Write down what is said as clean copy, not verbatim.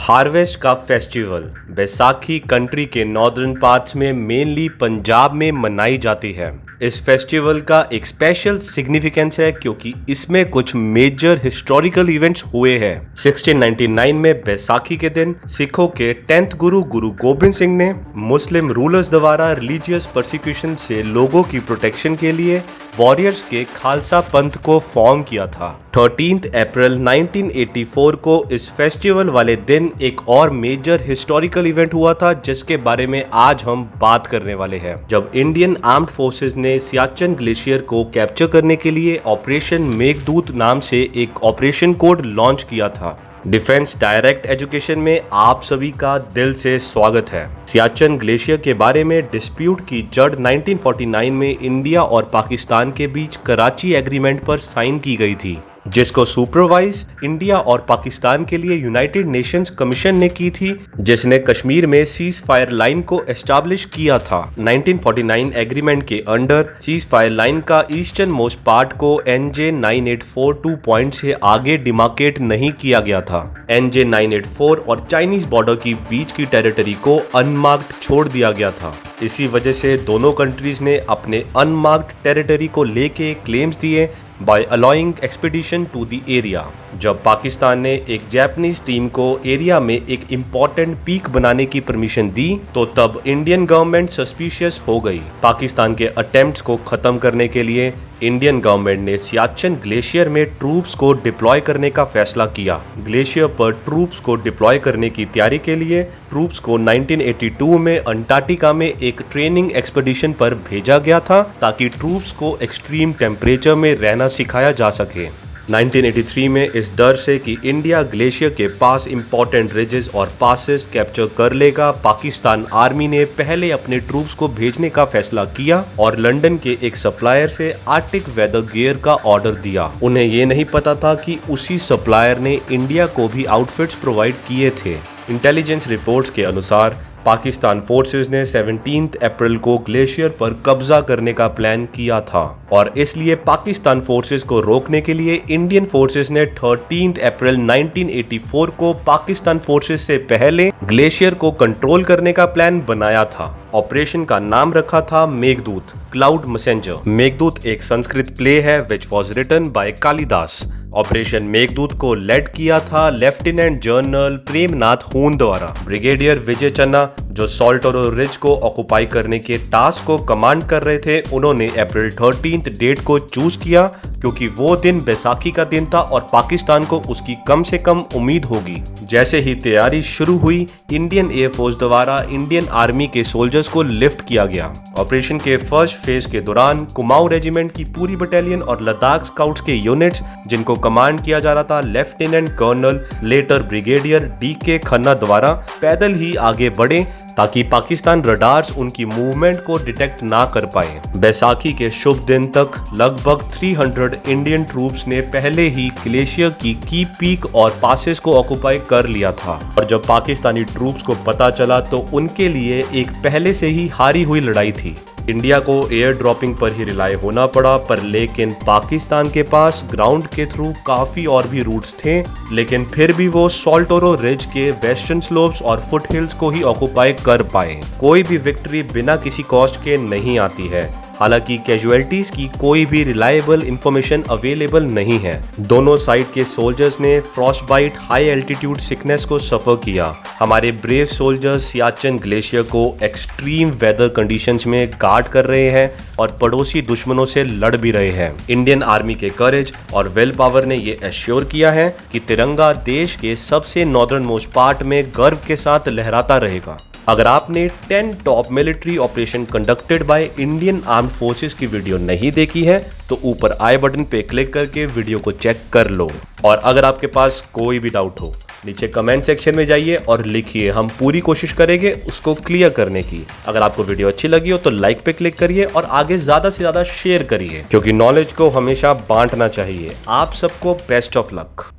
Harvest का festival Baisakhi country के northern parts में मेनली पंजाब में मनाई जाती है। इस फेस्टिवल का एक स्पेशल सिग्निफिकेंस है क्योंकि इसमें कुछ मेजर हिस्टोरिकल इवेंट्स हुए हैं। 1699 में बैसाखी के दिन सिखों के 10th गुरु गुरु गोबिंद सिंह ने मुस्लिम रूलर्स द्वारा रिलीजियस परसिक्यूशन से लोगों की प्रोटेक्शन के लिए वॉरियर्स के खालसा पंथ को फॉर्म किया था। 13 अप्रैल 1984 को इस फेस्टिवल वाले दिन एक और मेजर हिस्टोरिकल इवेंट हुआ था जिसके बारे में आज हम बात करने वाले हैं, जब इंडियन आर्म्ड फोर्सेस ने सियाचिन ग्लेशियर को कैप्चर करने के लिए ऑपरेशन मेघदूत नाम से एक ऑपरेशन कोड लॉन्च किया था। डिफेंस डायरेक्ट एजुकेशन में आप सभी का दिल से स्वागत है। सियाचिन ग्लेशियर के बारे में डिस्प्यूट की जड़ 1949 में इंडिया और पाकिस्तान के बीच कराची एग्रीमेंट पर साइन की गई थी, जिसको सुपरवाइज इंडिया और पाकिस्तान के लिए यूनाइटेड नेशंस कमीशन ने की थी, जिसने कश्मीर में सीज फायर लाइन को एस्टैब्लिश किया था। 1949 एग्रीमेंट के अंडर सीज फायर लाइन का ईस्टर्न मोस्ट पार्ट को NJ 9842 पॉइंट से आगे डिमार्केट नहीं किया गया था। NJ 984 और चाइनीज बॉर्डर की बीच की टेरिटरी को अनमार्क्ड छोड़ दिया गया था। इसी वजह से दोनों कंट्रीज ने अपने अनमार्क्ड टेरिटरी को लेके क्लेम्स दिए by allowing expedition to the area. जब पाकिस्तान ने एक जापानीज टीम को एरिया में एक इम्पोर्टेंट पीक बनाने की परमिशन दी तो तब इंडियन गवर्नमेंट सस्पिशियस हो गई। पाकिस्तान के अटेम्प्ट्स को खत्म करने के लिए इंडियन गवर्नमेंट ने सियाचिन ग्लेशियर में ट्रूप्स को डिप्लॉय करने का फैसला किया। ग्लेशियर पर ट्रूप्स को डिप्लॉय करने की तैयारी के लिए ट्रूप्स को 1982 में अंटार्कटिका में एक ट्रेनिंग एक्सपीडिशन पर भेजा गया था ताकि ट्रूप्स को एक्सट्रीम टेम्परेचर में रहना सिखाया जा सके। 1983 में इस डर से कि इंडिया ग्लेशियर के पास इंपॉर्टेंट रिजेस और पासेस कैप्चर कर लेगा, पाकिस्तान आर्मी ने पहले अपने ट्रूप्स को भेजने का फैसला किया और लंदन के एक सप्लायर से आर्टिक वेदर गियर का ऑर्डर दिया। उन्हें ये नहीं पता था कि उसी सप्लायर ने इंडिया को भी आउटफिट्स प्रोवाइड किए थे। इंटेलिजेंस रिपोर्ट्स के अनुसार पाकिस्तान फोर्सेस ने 17 अप्रैल को ग्लेशियर पर कब्जा करने का प्लान किया था और इसलिए पाकिस्तान फोर्सेस को रोकने के लिए इंडियन फोर्सेस ने 13 अप्रैल 1984 को पाकिस्तान फोर्सेस से पहले ग्लेशियर को कंट्रोल करने का प्लान बनाया था। ऑपरेशन का नाम रखा था मेघदूत, क्लाउड मैसेंजर। मेघदूत एक संस्कृत प्ले है which was written by Kalidasa. Operation Meghdoot को लेड किया था लेफ्टिनेंट जनरल प्रेमनाथ हून द्वारा। ब्रिगेडियर विजय चन्ना जो सॉल्टोरो रिज को ऑक्युपाई करने के टास्क को कमांड कर रहे थे, उन्होंने अप्रैल 13 डेट को चूज किया क्योंकि वो दिन बैसाखी का दिन था और पाकिस्तान को उसकी कम से कम उम्मीद होगी। जैसे ही तैयारी शुरू हुई, इंडियन एयरफोर्स द्वारा इंडियन आर्मी के सोल्जर्स को लिफ्ट किया गया। ऑपरेशन के फर्स्ट फेज के दौरान कुमाऊं रेजिमेंट की पूरी बटालियन और लद्दाख स्काउट्स के यूनिट्स, जिनको कमांड किया जा रहा था lieutenant colonel later brigadier DK Khanna द्वारा, पैदल ही आगे बढ़े ताकि पाकिस्तान रडार्स उनकी मूवमेंट को डिटेक्ट ना कर पाए। बैसाखी के शुभ दिन तक लगभग 300 इंडियन ट्रूप्स ने पहले ही ग्लेशियर की पीक और पासेस को ऑक्युपाई कर लिया था और जब पाकिस्तानी ट्रूप्स को पता चला तो उनके लिए एक पहले से ही हारी हुई लड़ाई थी। इंडिया को एयर ड्रॉपिंग पर ही रिलाय होना पड़ा, पर लेकिन पाकिस्तान के पास ग्राउंड के थ्रू काफी और भी रूट्स थे, लेकिन फिर भी वो सॉल्टोरो रिज के वेस्टर्न स्लोप्स और फुट हिल्स को ही ऑक्युपाई कर पाए। कोई भी विक्ट्री बिना किसी कॉस्ट के नहीं आती है। हालांकि कैजुअलिटीज की कोई भी रिलायबल इंफॉर्मेशन अवेलेबल नहीं है। दोनों साइड के सोल्जर्स ने frostbite, high altitude sickness को सफर किया। हमारे ब्रेव सोल्जर्स सियाचिन ग्लेशियर को एक्सट्रीम वेदर कंडीशंस में गार्ड कर रहे हैं और पड़ोसी दुश्मनों से लड़ भी रहे हैं। इंडियन आर्मी के करेज और विल पावर ने ये एश्योर किया है कि तिरंगा देश के सबसे नॉर्दर्न मोस्ट पार्ट में गर्व के साथ लहराता रहेगा। अगर आपने 10 top military operation conducted by Indian armed forces की वीडियो नहीं देखी है तो ऊपर आई बटन पे क्लिक करके वीडियो को चेक कर लो। और अगर आपके पास कोई भी डाउट हो, नीचे कमेंट सेक्शन में जाइए और लिखिए, हम पूरी कोशिश करेंगे उसको क्लियर करने की। अगर आपको वीडियो अच्छी लगी हो तो लाइक पे क्लिक करिए और आगे ज्यादा से ज्यादा शेयर करिए क्योंकि नॉलेज को हमेशा बांटना चाहिए। आप सबको बेस्ट ऑफ लक।